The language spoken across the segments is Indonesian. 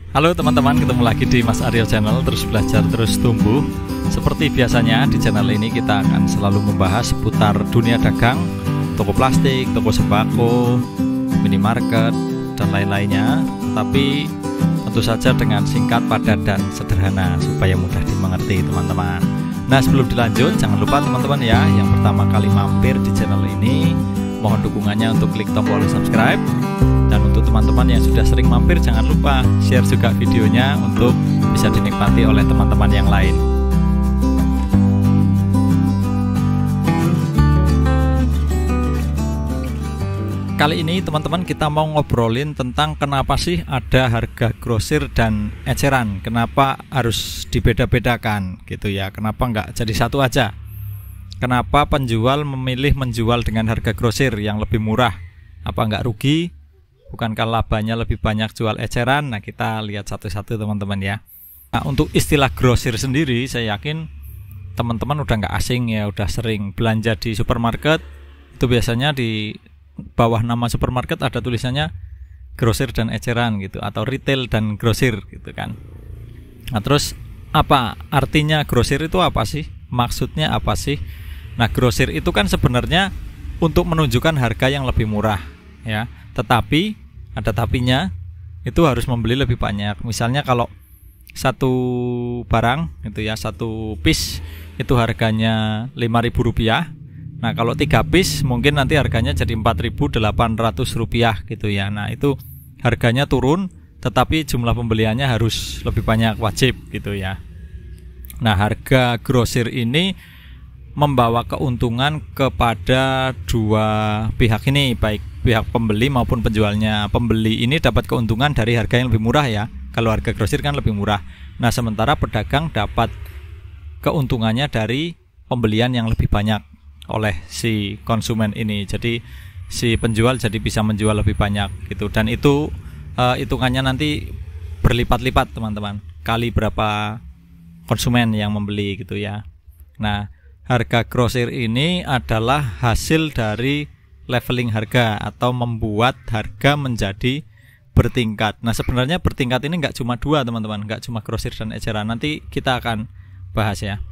Halo teman-teman, ketemu lagi di Mas Aryo Channel, terus belajar terus tumbuh. Seperti biasanya di channel ini kita akan selalu membahas seputar dunia dagang, toko plastik, toko sembako, minimarket, dan lain-lainnya. Tapi tentu saja dengan singkat, padat, dan sederhana supaya mudah dimengerti teman-teman. Nah, sebelum dilanjut, jangan lupa teman-teman ya, yang pertama kali mampir di channel ini, mohon dukungannya untuk klik tombol subscribe. Dan untuk teman-teman yang sudah sering mampir, jangan lupa share juga videonya untuk bisa dinikmati oleh teman-teman yang lain. Kali ini teman-teman kita mau ngobrolin tentang kenapa sih ada harga grosir dan eceran. Kenapa harus dibeda-bedakan gitu ya. Kenapa nggak jadi satu aja. Kenapa penjual memilih menjual dengan harga grosir yang lebih murah. Apa nggak rugi? Bukankah labanya lebih banyak jual eceran? Nah, kita lihat satu-satu teman-teman ya. Nah, untuk istilah grosir sendiri, saya yakin teman-teman udah nggak asing ya, udah sering belanja di supermarket. Itu biasanya di bawah nama supermarket ada tulisannya grosir dan eceran gitu, atau retail dan grosir gitu kan. Nah, terus apa artinya grosir itu apa sih? Maksudnya apa sih? Nah, grosir itu kan sebenarnya untuk menunjukkan harga yang lebih murah ya. Tetapi ada tapinya, itu harus membeli lebih banyak. Misalnya kalau satu barang itu ya, satu piece itu harganya Rp5.000. Nah, kalau 3 piece mungkin nanti harganya jadi Rp4.800 gitu ya. Nah, itu harganya turun, tetapi jumlah pembeliannya harus lebih banyak, wajib gitu ya. Nah, harga grosir ini membawa keuntungan kepada dua pihak ini, baik pihak pembeli maupun penjualnya. Pembeli ini dapat keuntungan dari harga yang lebih murah ya. Kalau harga grosir kan lebih murah. Nah, sementara pedagang dapat keuntungannya dari pembelian yang lebih banyak oleh si konsumen ini. Jadi si penjual jadi bisa menjual lebih banyak gitu. Dan itu hitungannya nanti berlipat-lipat teman-teman, kali berapa konsumen yang membeli gitu ya. Nah, harga grosir ini adalah hasil dari leveling harga atau membuat harga menjadi bertingkat. Nah, sebenarnya bertingkat ini nggak cuma dua teman-teman, nggak cuma grosir dan eceran. Nanti kita akan bahas ya.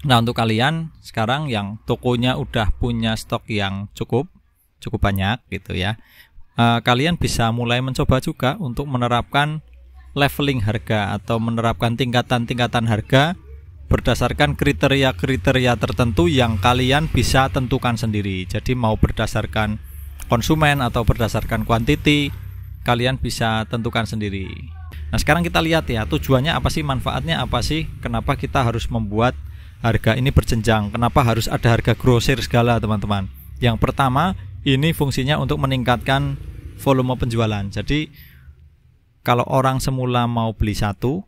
Nah, untuk kalian sekarang yang tokonya udah punya stok yang cukup banyak gitu ya, kalian bisa mulai mencoba juga untuk menerapkan leveling harga atau menerapkan tingkatan-tingkatan harga berdasarkan kriteria-kriteria tertentu yang kalian bisa tentukan sendiri. Jadi mau berdasarkan konsumen atau berdasarkan quantity, kalian bisa tentukan sendiri. Nah, sekarang kita lihat ya, tujuannya apa sih, manfaatnya apa sih, kenapa kita harus membuat harga ini berjenjang, kenapa harus ada harga grosir segala teman-teman. Yang pertama, ini fungsinya untuk meningkatkan volume penjualan. Jadi kalau orang semula mau beli satu,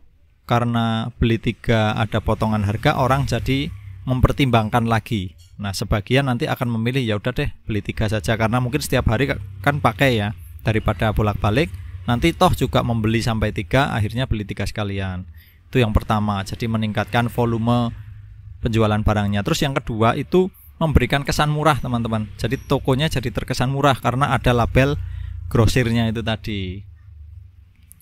karena beli 3 ada potongan harga, orang jadi mempertimbangkan lagi. Nah, sebagian nanti akan memilih ya udah deh beli 3 saja, karena mungkin setiap hari kan pakai ya, daripada bolak-balik. Nanti toh juga membeli sampai 3, akhirnya beli 3 sekalian. Itu yang pertama, jadi meningkatkan volume penjualan barangnya. Terus yang kedua itu memberikan kesan murah teman-teman. Jadi tokonya jadi terkesan murah karena ada label grosirnya itu tadi.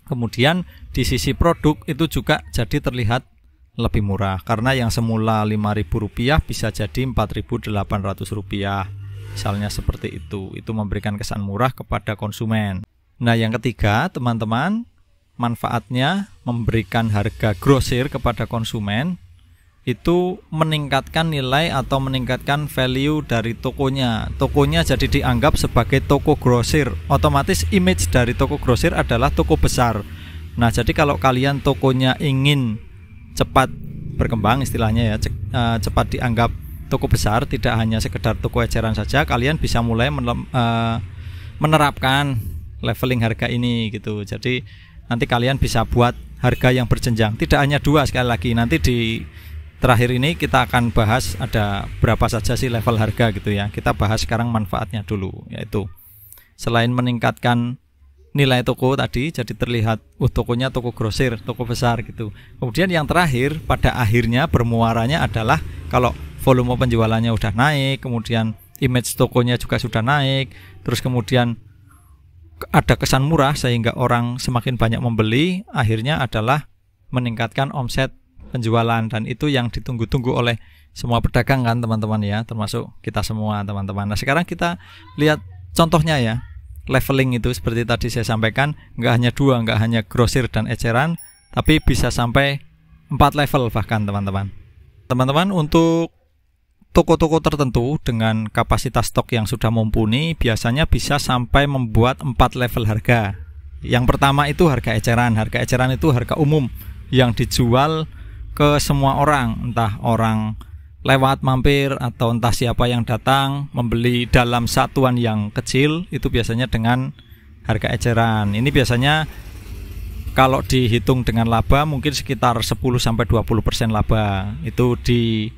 Kemudian di sisi produk itu juga jadi terlihat lebih murah, karena yang semula Rp5.000 bisa jadi Rp4.800. Misalnya seperti itu. Itu memberikan kesan murah kepada konsumen. Nah, yang ketiga teman-teman, manfaatnya memberikan harga grosir kepada konsumen itu meningkatkan nilai atau meningkatkan value dari tokonya. Tokonya jadi dianggap sebagai toko grosir. Otomatis image dari toko grosir adalah toko besar. Nah, jadi kalau kalian tokonya ingin cepat berkembang istilahnya ya, cepat dianggap toko besar, tidak hanya sekedar toko eceran saja, kalian bisa mulai menerapkan leveling harga ini gitu. Jadi nanti kalian bisa buat harga yang berjenjang, tidak hanya 2. Sekali lagi, nanti di terakhir ini kita akan bahas ada berapa saja sih level harga gitu ya. Kita bahas sekarang manfaatnya dulu, yaitu selain meningkatkan nilai toko tadi, jadi terlihat tokonya toko grosir, toko besar gitu. Kemudian yang terakhir, pada akhirnya bermuaranya adalah kalau volume penjualannya udah naik, kemudian image tokonya juga sudah naik, terus kemudian ada kesan murah sehingga orang semakin banyak membeli, akhirnya adalah meningkatkan omset penjualan, dan itu yang ditunggu-tunggu oleh semua pedagang kan teman-teman ya, termasuk kita semua teman-teman. Nah sekarang kita lihat contohnya ya, leveling itu seperti tadi saya sampaikan, nggak hanya 2, nggak hanya grosir dan eceran, tapi bisa sampai 4 level bahkan teman-teman. Teman-teman, untuk toko-toko tertentu dengan kapasitas stok yang sudah mumpuni biasanya bisa sampai membuat 4 level harga. Yang pertama itu harga eceran. Harga eceran itu harga umum yang dijual ke semua orang, entah orang lewat mampir atau entah siapa yang datang membeli dalam satuan yang kecil, itu biasanya dengan harga eceran. Ini biasanya kalau dihitung dengan laba mungkin sekitar 10-20% laba itu di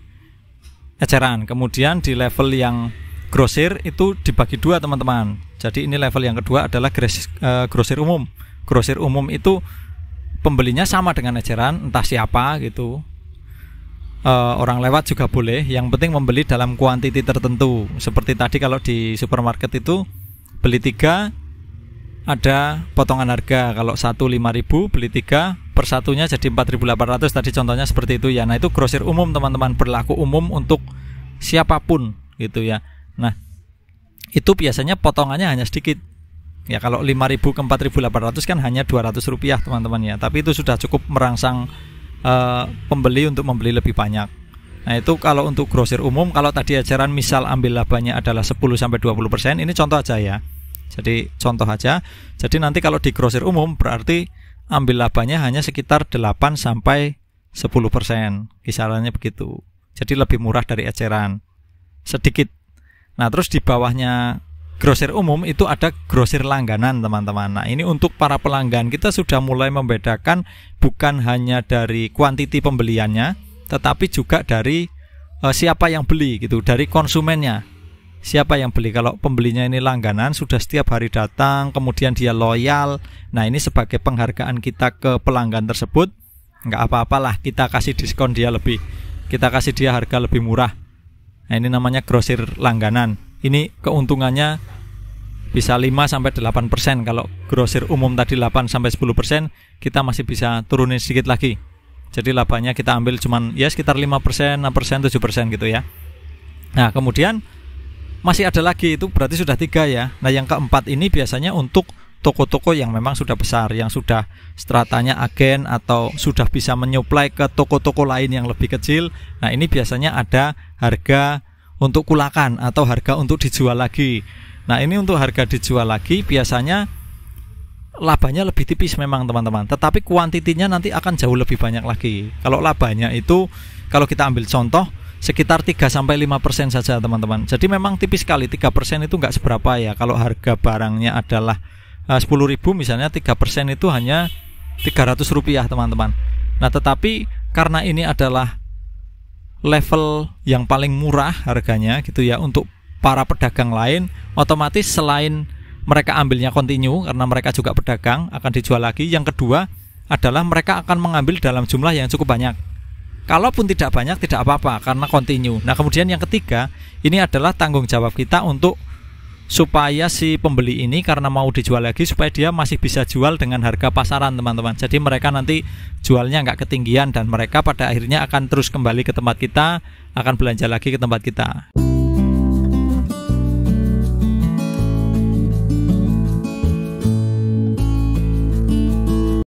eceran. Kemudian di level yang grosir itu dibagi 2 teman-teman. Jadi ini level yang kedua adalah grosir umum. Grosir umum itu pembelinya sama dengan eceran, entah siapa gitu. Orang lewat juga boleh, yang penting membeli dalam kuantiti tertentu. Seperti tadi kalau di supermarket itu beli 3 ada potongan harga. Kalau 1 5.000, beli 3 per satunya jadi 4.800 tadi contohnya seperti itu ya. Nah itu grosir umum teman-teman, berlaku umum untuk siapapun gitu ya. Nah itu biasanya potongannya hanya sedikit ya, kalau 5.000 ke 4.800 kan hanya Rp200 teman-teman ya, tapi itu sudah cukup merangsang pembeli untuk membeli lebih banyak. Nah itu kalau untuk grosir umum. Kalau tadi eceran misal ambil labanya adalah 10-20%, ini contoh aja ya, jadi contoh aja. Jadi nanti kalau di grosir umum berarti ambil labanya hanya sekitar 8-10%, kisarannya begitu. Jadi lebih murah dari eceran sedikit. Nah terus di bawahnya grosir umum itu ada grosir langganan teman-teman. Nah ini untuk para pelanggan kita sudah mulai membedakan bukan hanya dari kuantiti pembeliannya, tetapi juga dari siapa yang beli gitu, dari konsumennya. Siapa yang beli? Kalau pembelinya ini langganan, sudah setiap hari datang, kemudian dia loyal. Nah ini sebagai penghargaan kita ke pelanggan tersebut, nggak apa-apalah kita kasih diskon dia lebih, kita kasih dia harga lebih murah. Nah ini namanya grosir langganan. Ini keuntungannya bisa 5-8%. Kalau grosir umum tadi 8-10%, kita masih bisa turunin sedikit lagi. Jadi labanya kita ambil cuman ya sekitar 5%, 6%, 7% gitu ya. Nah kemudian masih ada lagi, itu berarti sudah 3 ya. Nah yang keempat ini biasanya untuk toko-toko yang memang sudah besar, yang sudah stratanya agen atau sudah bisa menyuplai ke toko-toko lain yang lebih kecil. Nah ini biasanya ada harga untuk kulakan atau harga untuk dijual lagi. Nah ini untuk harga dijual lagi biasanya labanya lebih tipis memang teman-teman, tetapi kuantitinya nanti akan jauh lebih banyak lagi. Kalau labanya itu kalau kita ambil contoh sekitar 3-5% saja teman-teman. Jadi memang tipis sekali, 3% itu nggak seberapa ya. Kalau harga barangnya adalah 10.000 misalnya, 3% itu hanya Rp300 teman-teman. Nah tetapi karena ini adalah level yang paling murah harganya gitu ya, untuk para pedagang lain otomatis selain mereka ambilnya kontinu karena mereka juga pedagang akan dijual lagi, yang kedua adalah mereka akan mengambil dalam jumlah yang cukup banyak. Kalaupun tidak banyak tidak apa-apa karena kontinu. Nah kemudian yang ketiga, ini adalah tanggung jawab kita untuk supaya si pembeli ini karena mau dijual lagi, supaya dia masih bisa jual dengan harga pasaran teman-teman. Jadi mereka nanti jualnya nggak ketinggian dan mereka pada akhirnya akan terus kembali ke tempat kita, akan belanja lagi ke tempat kita.